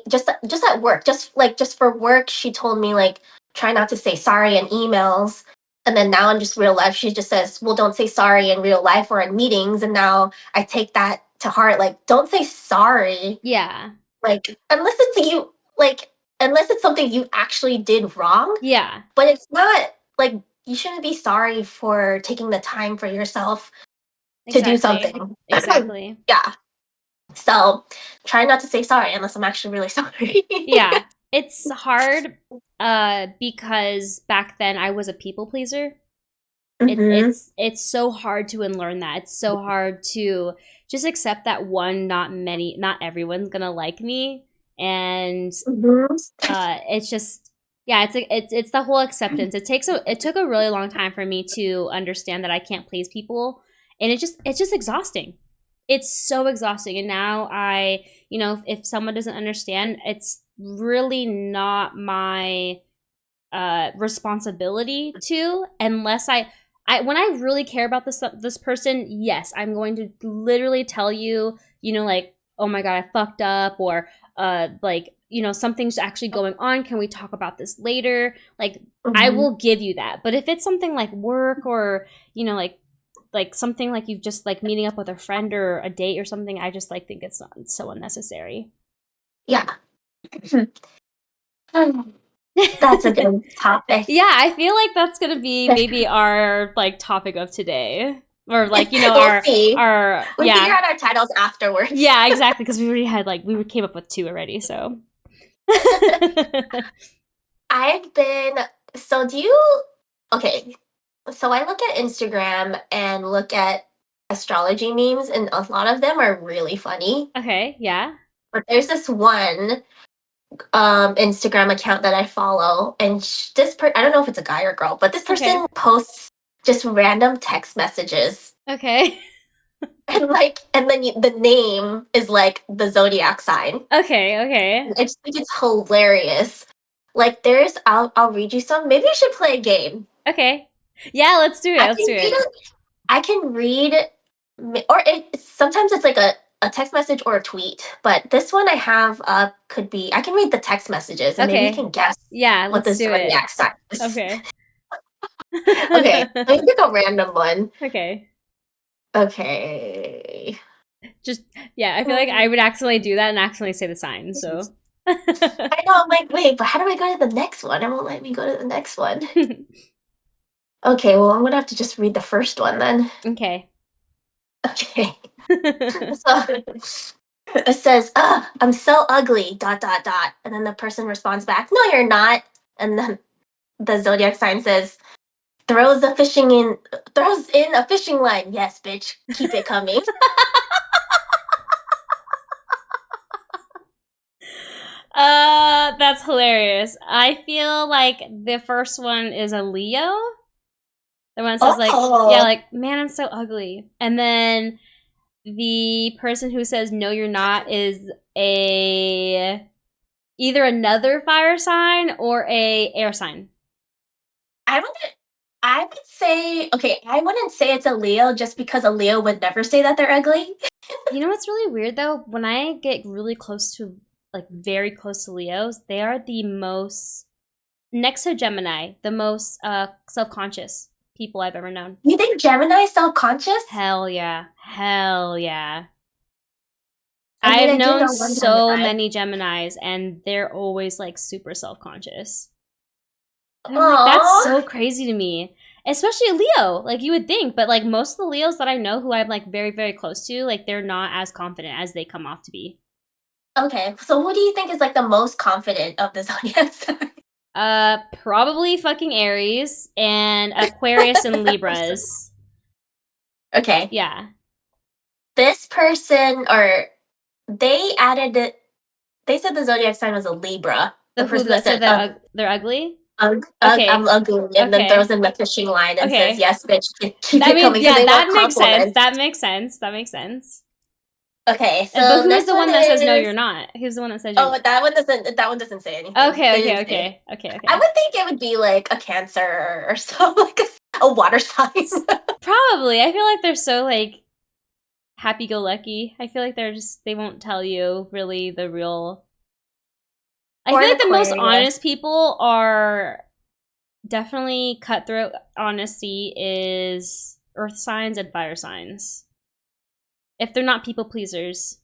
Just at work, just for work, she told me like try not to say sorry in emails. And then now in just real life, she just says, "Well, don't say sorry in real life or in meetings." And now I take that to heart. Like, don't say sorry. Yeah. Like, unless it's something you actually did wrong. Yeah. But it's not like you shouldn't be sorry for taking the time for yourself to do Exactly. something. Exactly. Yeah. So try not to say sorry unless I'm actually really sorry. Yeah, it's hard because back then I was a people pleaser. It, Mhm. it's it's so hard to unlearn that. It's so hard to just accept that one, not everyone's gonna like me, and Mhm. it's just yeah, it's the whole acceptance. It took a really long time for me to understand that I can't please people, and it's just exhausting. It's so exhausting, and now if someone doesn't understand, it's really not my responsibility to, unless I when I really care about this person, yes, I'm going to literally tell you, like, oh my god, I fucked up, or like, something's actually going on. Can we talk about this later? Like, I Mhm. will give you that. But if it's something like work, or like something like you've just like meeting up with a friend or a date or something, I just like think it's so unnecessary. Yeah. That's a good topic. Yeah, I feel like that's gonna be maybe our like topic of today, or like We'll see. our We figure yeah, out our titles afterwards. yeah, exactly, because we already had like we came up with two already. So I've been so do you okay. So I look at Instagram and look at astrology memes, and a lot of them are really funny. okay, yeah, But there's this one Instagram account that I follow, and I don't know if it's a guy or girl, but this okay, person posts just random text messages, okay, and then the name is like the zodiac sign. okay, okay, I just think it's hilarious. Like I'll read you some. Maybe you should play a game. Okay. Yeah, let's do it. I Let's can do read it. it. I can read, or sometimes it's like a text message or a tweet. But this one I have up could be, I can read the text messages and maybe you Okay. can guess Yeah, what the let's do it. zodiac sign is. Okay. Okay, let me pick a random one. Okay. Okay. Just yeah, I feel like I would accidentally do that and accidentally say the sign, so. I know, I'm like, wait, but how do I go to the next one? It won't let me go to the next one. Okay, well, I'm gonna have to just read the first one then. Okay. Okay. So it says, I'm so ugly, dot, dot, dot. And then the person responds back, no, you're not. And then the zodiac sign says, throws in a fishing line. Yes, bitch, keep it coming. That's hilarious. I feel like the first one is a Leo. The one that says like, yeah, Oh, like, man, I'm so ugly. And then the person who says no, you're not is a either another fire sign or a air sign. I would, I would say, okay, I wouldn't say it's a Leo just because a Leo would never say that they're ugly. You know what's really weird though? When I get really close to like very close to Leos, they are the most next to Gemini, the most self-conscious people I've ever known. You think Gemini's self-conscious? Hell yeah. Hell yeah. I mean, I've I do known know one so Gemini. many Geminis and they're always like super self-conscious. And I'm like, that's Aww. so crazy to me. Especially a Leo. Like you would think, but like most of the Leos that I know who I'm like very, very close to, like they're not as confident as they come off to be. Okay, so who do you think is like the most confident of the zodiac sign? Probably fucking Aries and Aquarius and Libras. Okay, Yeah. this person, or they added it. They said the zodiac sign was a Libra. The The who person that that said said, that they're ugly? I'm Okay. ugly," and then throws Okay. in the fishing line and says, Okay. "Yes, bitch, keep That it means coming," because yeah, they want that makes sense. compliments. That makes sense. That makes sense. Okay, But so who's next the one one that says no, is, you're not? Who's the one that says you're? oh, that one doesn't say anything. Okay. They Okay. didn't say. Okay. Okay. I Okay. would think it would be like a Cancer or so, like a water sign. Probably. I feel like they're so like happy-go-lucky. I feel like they're just they won't tell you really the real. I Or feel an like the most Aquarius. honest people are definitely cutthroat honesty is earth signs and fire signs. If they're not people pleasers.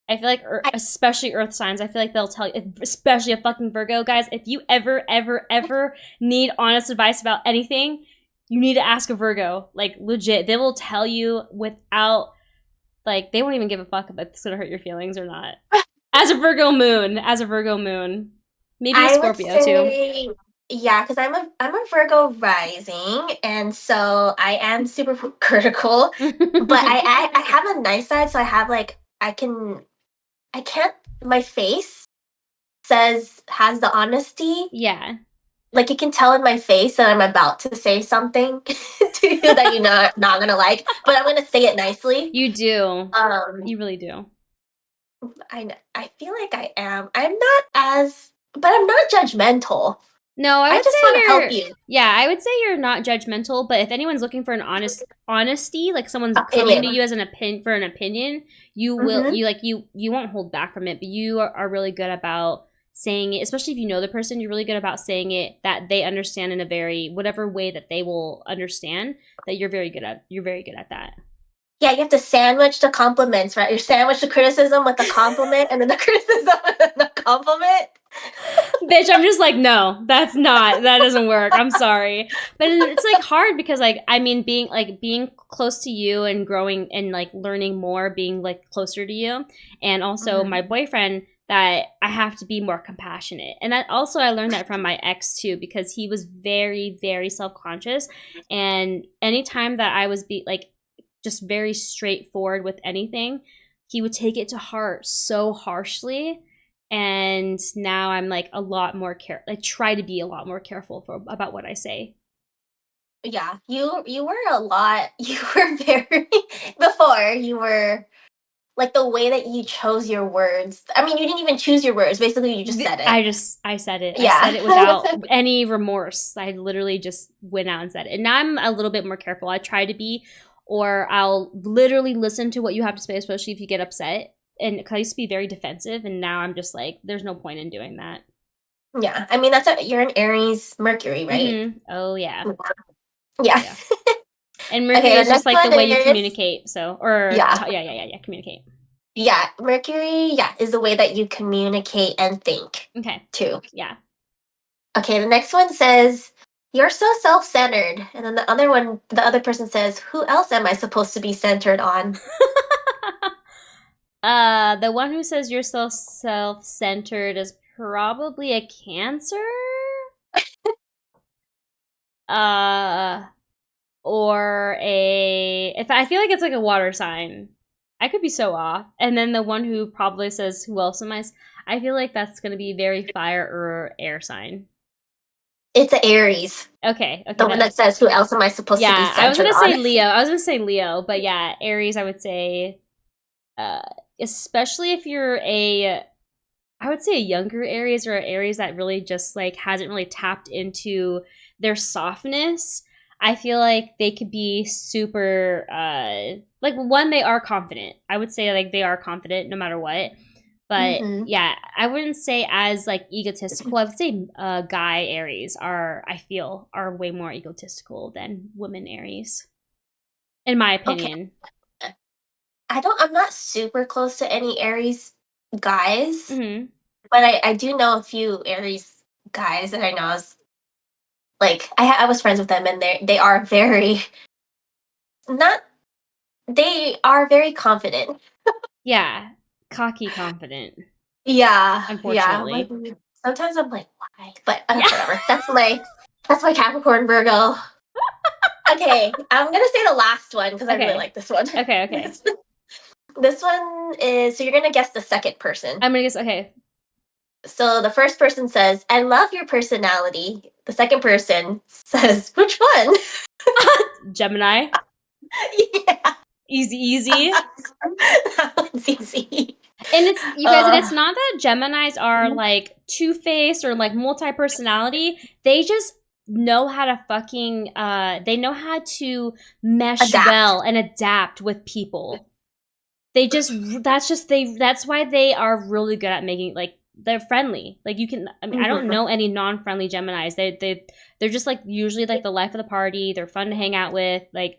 I feel like, I, especially earth signs, I feel like they'll tell you, especially a fucking Virgo, guys, if you ever, ever, ever need honest advice about anything, you need to ask a Virgo. Like, legit. They will tell you without, like, they won't even give a fuck if it's gonna hurt your feelings or not. As a Virgo moon. As a Virgo moon. Maybe a I would Scorpio, too. say, yeah, because I'm a Virgo rising, and so I am super critical. But I have a nice side, so I have like I can't, my face has the honesty. Yeah. Like you can tell in my face that I'm about to say something to you that you're not gonna like, but I'm gonna say it nicely. You do. Um, You really do. I feel like I am. I'm not as, but I'm not judgmental. No, I I would say just want to help you're you. yeah, I would say you're not judgmental, but if anyone's looking for an honesty, like someone's coming to Opinion. you as an opinion, you will Mm-hmm. you won't hold back from it, but you are really good about saying it, especially if you know the person, you're really good about saying it that they understand in a very whatever way that they will understand that you're very good at that. Yeah, you have to sandwich the compliments, right? You sandwich the criticism with the compliment, and then the criticism and the compliment. Bitch, I'm just like, no, that doesn't work. I'm sorry. But it's like hard because like, I mean, being close to you and growing and like learning more, being like closer to you. And also Mm-hmm. my boyfriend that I have to be more compassionate. And that also I learned that from my ex too, because he was very, very self-conscious. And anytime that I was like just very straightforward with anything, he would take it to heart so harshly, and now I'm like a lot more care. I try to be a lot more careful about what I say. Yeah, you were a lot. You were very before you were. like the way that you chose your words. I mean, you didn't even choose your words. Basically, you just said it. I said it. I said Yeah. it without any remorse. I literally just went out and said it. And now I'm a little bit more careful. I try to be, or I'll literally listen to what you have to say, especially if you get upset. And because I used to be very defensive, and now I'm just like, there's no point in doing that. Yeah. I mean, you're an Aries Mercury, right? Oh yeah. Yeah. Oh, yeah. And Mercury Okay, is the just next like the one way you is communicate. So, yeah. yeah, communicate. Yeah, Mercury, yeah, is the way that you communicate and think Okay. too. Yeah. Okay, the next one says, "You're so self-centered." And then the other person says, "Who else am I supposed to be centered on?" The one who says you're so self-centered is probably a Cancer. Uh, or a if I feel like it's like a water sign. I could be so off. And then the one who probably says who else am I feel like that's gonna be very fire or air sign. It's a Aries. Okay, The one that says, "Who else am I supposed to be yeah, I was centered gonna on?" say Leo. I was gonna say Leo, but yeah, Aries. I would say, uh, especially if you're I would say a younger Aries or Aries that really just like hasn't really tapped into their softness. I feel like they could be super like one, they are confident. I would say like they are confident no matter what. But Hmm. yeah, I wouldn't say as like egotistical. I would say guy Aries are I feel are way more egotistical than women Aries, in my Okay. opinion. I'm not super close to any Aries guys, Hmm. but I do know a few Aries guys that I know is like I was friends with them, and they are very not they are very confident. Yeah, cocky confident. Yeah, yeah. Unfortunately. Sometimes I'm like, why? But Yeah. whatever. That's my Capricorn Virgo. Okay, I'm gonna say the last one because I really Okay. like this one. Okay. This one is so you're gonna guess the second person. I'm gonna guess. Okay. So the first person says, "I love your personality." The second person says, "Which one?" Gemini. Yeah, Easy. that one's easy. And it's you guys, and it's Uh, not that Geminis are like two-faced or like multi-personality. They just know how to fucking they know how to mesh adapt. well and adapt with people. They just that's why they are really good at making like they're friendly. Like you can I mean I don't Mhm. know any non-friendly Geminis. They're just like usually like the life of the party. They're fun to hang out with. Like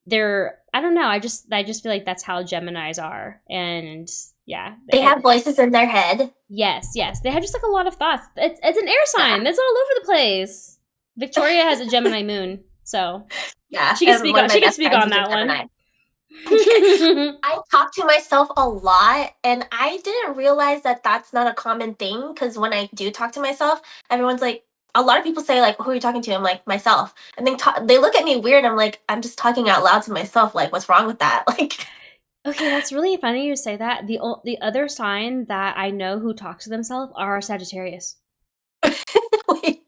they're I don't know. I just feel like that's how Geminis are. And yeah, They have voices in their head. yes. They have just like a lot of thoughts. It's an air Yeah, sign. That's all over the place. Victoria has a Gemini moon, so yeah. And one of my she can best speak friends on is a that one. Gemini. Okay. I talk to myself a lot, and I didn't realize that that's not a common thing. Because when I do talk to myself, everyone's like, a lot of people say like, "Who are you talking to?" I'm like, myself, and they look at me weird. I'm like, I'm just talking out loud to myself. Like, what's wrong with that? Like, Okay, that's really funny you say that. The other sign that I know who talks to themselves are Sagittarius. wait.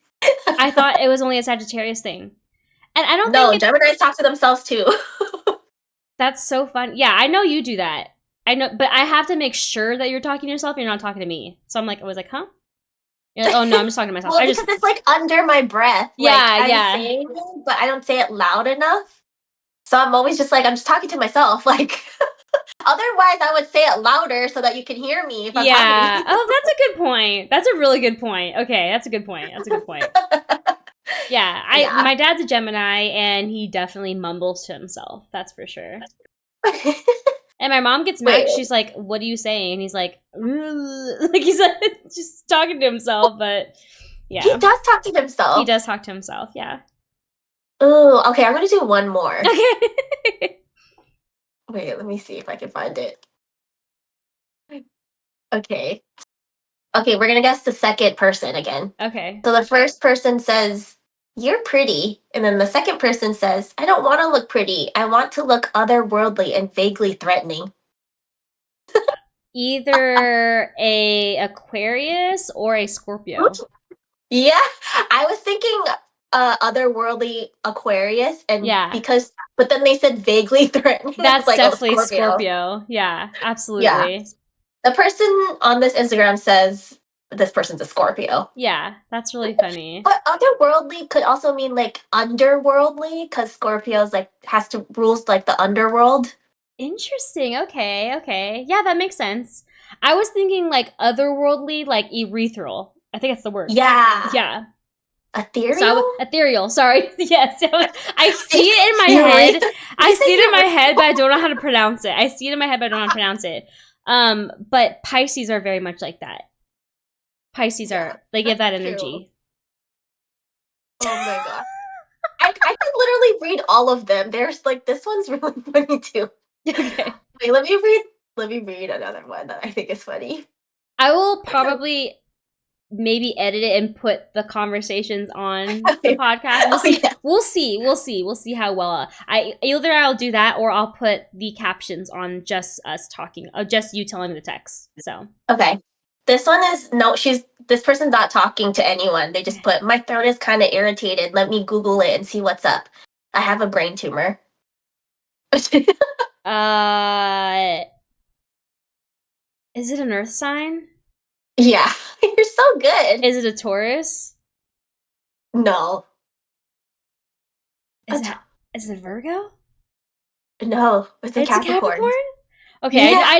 I thought it was only a Sagittarius thing. And I don't think No, it's Gemini's talk to themselves too. that's so fun. Yeah, I know you do that. I know, but I have to make sure that you're talking to yourself. You're not talking to me. So I was like, huh? You're like, oh no, I'm just talking to myself. Well, because it's like under my breath. Like I'm Yeah. saying it, but I don't say it loud enough. So I'm always just like I'm just talking to myself. Like otherwise, I would say it louder so that you can hear me if I'm talking to Yeah. you. Oh, that's a good point. That's a really good point. Okay, that's a good point. That's a good point. Yeah, I Yeah. my dad's a Gemini and he definitely mumbles to himself. That's for sure. And my mom gets mad. Wait. She's like, "What are you saying?" And he's like, like he's like just talking to himself. But He yeah, does talk to he himself. does talk to himself. Yeah. Oh, okay. I'm gonna do one more. Okay. Wait, let me see if I can find it. Okay. Okay, we're gonna guess the second person again. Okay. So the first person says, "You're pretty," and then the second person says, "I don't want to look pretty. I want to look otherworldly and vaguely threatening." Either a Aquarius or a Scorpio. Yeah, I was thinking otherworldly Aquarius, and but then they said vaguely threatening. That's like, definitely Scorpio. Yeah, absolutely. Yeah. The person on this Instagram says this person's a Scorpio. Yeah, that's really funny. But otherworldly could also mean like underworldly, because Scorpios like has to rules like the underworld. Interesting. Okay. Yeah, that makes sense. I was thinking like otherworldly, like ethereal. I think that's the word. Yeah. Ethereal? Ethereal, sorry. Yes. I see it in my head. I see it in my head, but I don't know how to pronounce it. I see it in my head, but I don't know how to pronounce it. But Pisces are very much like that. Pisces are, they give that energy. True. Oh my god. I could literally read all of them. There's like, this one's really funny too. Okay. Wait, let me read another one that I think is funny. I will probably maybe edit it and put the conversations on the podcast. We'll see. We'll see how well either I'll do that or I'll put the captions on just us talking, just you telling me the text. So okay, this one is this person's not talking to anyone. They just put, my throat is kind of irritated. Let me Google it and see what's up. I have a brain tumor. Is it an earth sign? Yeah, you're so good. Is it a Taurus? No. Is it a Virgo? No, it's a Capricorn. Okay, yeah. I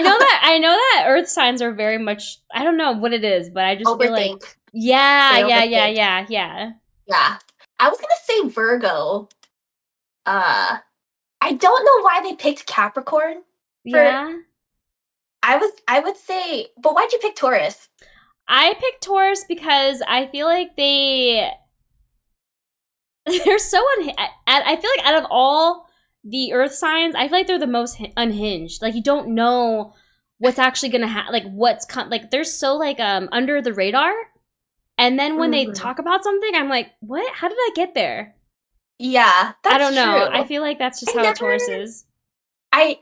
know that earth signs are very much, I don't know what it is, but I just feel like Yeah. Yeah. I was gonna say Virgo. I don't know why they picked Capricorn. I would say, but why'd you pick Taurus? I picked Taurus because I feel like they're so I feel like out of all the earth signs, I feel like they're the most unhinged. Like, you don't know what's actually gonna happen, like what's they're so like under the radar, and then when they talk about something, I'm like, what? How did I get there? Yeah, that's I don't know. True. I feel like that's just how a Taurus is. I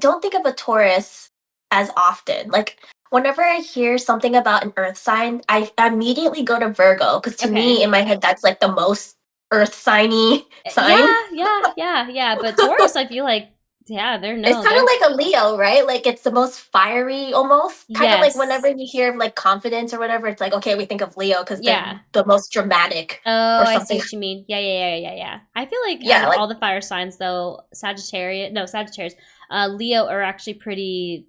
don't think of a Taurus as often. Like, whenever I hear something about an earth sign, I immediately go to Virgo, because to me, in my head, that's like the most earth signy sign. Yeah. But Taurus, I feel like, they're It's kind of like a Leo, right? Like, it's the most fiery, almost. Kind of like whenever you hear of like confidence or whatever, it's like, okay, we think of Leo because they're the most dramatic. Oh, I see what you mean. Yeah. I feel like out of all the fire signs, though, Sagittarius, Leo are actually pretty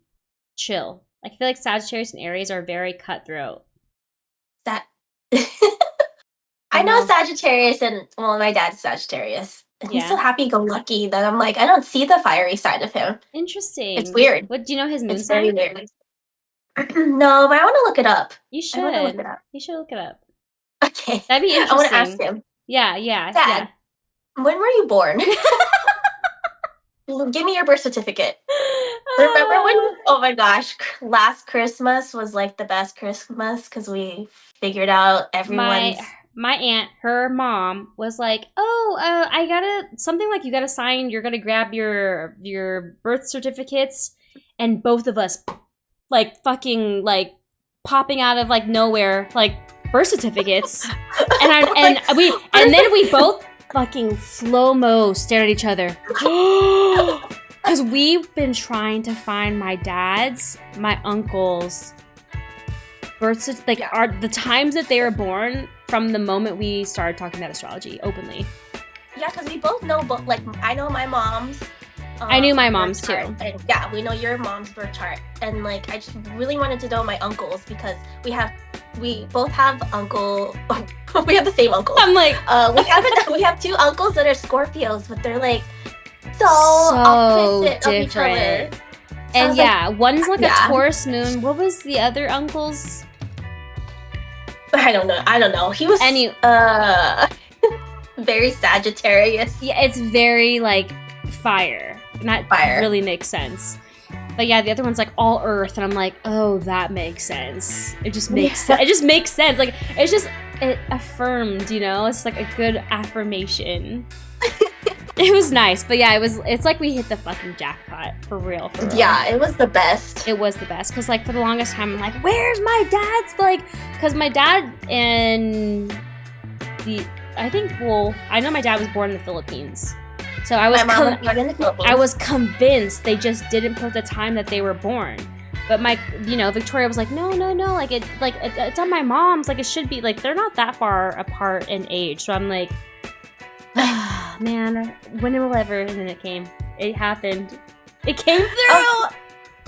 chill. Like, I feel like Sagittarius and Aries are very cutthroat. I know Sagittarius, and my dad's Sagittarius. And he's so happy-go-lucky that I'm like, I don't see the fiery side of him. Interesting. It's weird. What, do you know his moon sign? Very weird. No, but I want to look it up. You should. You should look it up. Okay. That'd be interesting. I want to ask him. Yeah. Dad, when were you born? Give me your birth certificate. Remember when, oh my gosh, last Christmas was like the best Christmas because we figured out everyone's... My aunt, her mom, was like, I gotta, something like, you gotta sign, you're gonna grab your birth certificates, and both of us, like, fucking, like, popping out of, like, nowhere, like, birth certificates, and then we both fucking slow-mo stared at each other. Because we've been trying to find my dad's, my uncle's birth certificate, like, the times that they were born from the moment we started talking about astrology openly. Yeah, because we both know, but like, I know my mom's. I knew my mom's too. And yeah, we know your mom's birth chart, and like, I just really wanted to know my uncles because we both have uncle. We have the same uncle. I'm like, we have two uncles that are Scorpios, but they're like so opposite of each other. And one's like a Taurus moon. What was the other uncle's? I don't know. He was very Sagittarius. Yeah, it's very like fire. And that really makes sense. But yeah, the other one's like all earth, and I'm like, oh, that makes sense. It just makes sense. It just makes sense. Like, it affirmed, you know? It's like a good affirmation. It was nice, but yeah, it's like we hit the fucking jackpot, for real. Yeah, it was the best. It was the best, because like for the longest time, I'm like, where's my dad's, like, because my dad and I know my dad was born in the Philippines. So I was my mom was born in the Philippines. I was convinced they just didn't put the time that they were born. But Victoria was like, no, like it's on my mom's, like it should be, like they're not that far apart in age. So I'm like, oh, man, when will ever? And then it came. It happened. It came through.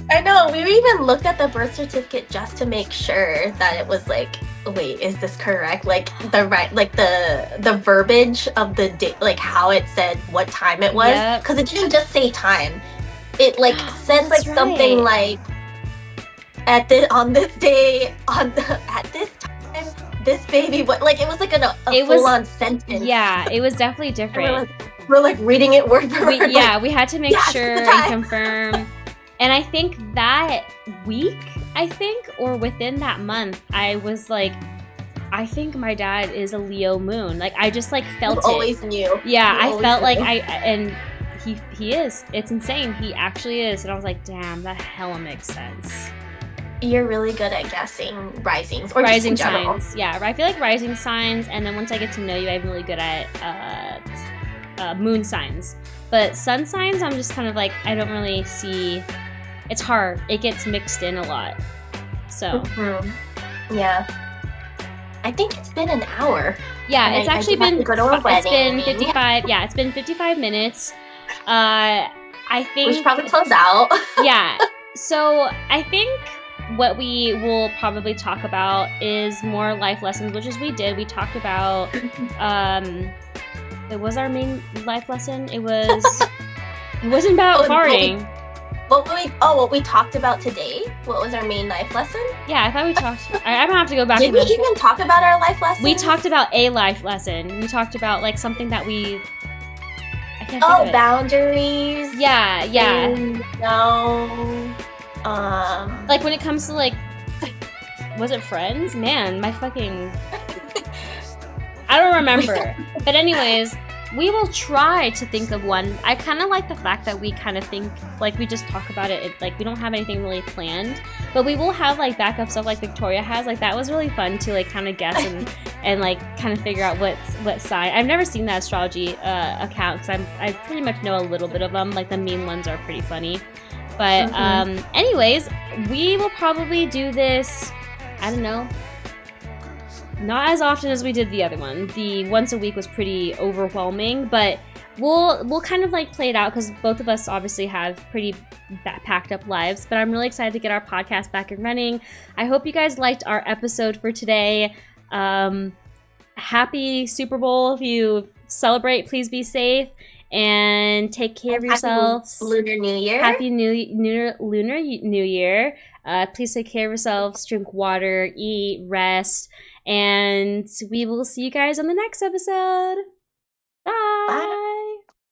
I know. We even looked at the birth certificate just to make sure that it was like, wait, is this correct? Like the verbiage of the date, like how it said what time it was, because it didn't just say time. It like said like something like at this day at this time this baby, what, like it was like a full-on sentence. Yeah, it was definitely different. We're like reading it word for word. Yeah, we had to make sure and confirm. And I think that week, or within that month, I was like, I think my dad is a Leo moon. Like I just like felt it. Always knew. Yeah, I felt like and he is. It's insane. He actually is. And I was like, damn, that hella makes sense. You're really good at guessing risings or rising just in general. Signs. Yeah, I feel like rising signs, and then once I get to know you, I'm really good at moon signs. But sun signs, I'm just kind of like, I don't really see. It's hard. It gets mixed in a lot. So. Yeah. I think it's been an hour. Yeah, it's actually been. It's been 55. Yeah, it's been 55 minutes. I think we should probably close out. Yeah. So I think what we will probably talk about is more life lessons, which is we did. We talked about. It was our main life lesson. It was. It wasn't about farting. What we talked about today? What was our main life lesson? Yeah, I thought we talked. I'm gonna have to go back. Did we even talk about our life lesson? We talked about a life lesson. We talked about like something that we. I can't think of it. Boundaries. Yeah. No. Like when it comes to like, was it friends? Man, my fucking. I don't remember. But anyways. We will try to think of one. I kind of like the fact that we kind of think, like we just talk about it, like we don't have anything really planned, but we will have like backup stuff like Victoria has. Like that was really fun to like kind of guess and like kind of figure out what sign. I've never seen that astrology account because I pretty much know a little bit of them. Like the mean ones are pretty funny. But anyways, we will probably do this, I don't know, not as often as we did the other one. The once a week was pretty overwhelming, but we'll kind of like play it out because both of us obviously have pretty packed up lives. But I'm really excited to get our podcast back and running. I hope you guys liked our episode for today. Happy Super Bowl. If you celebrate, please be safe and take care of yourselves. Lunar New Year. Happy Lunar New Year. Please take care of yourselves. Drink water, eat, rest. And we will see you guys on the next episode. Bye.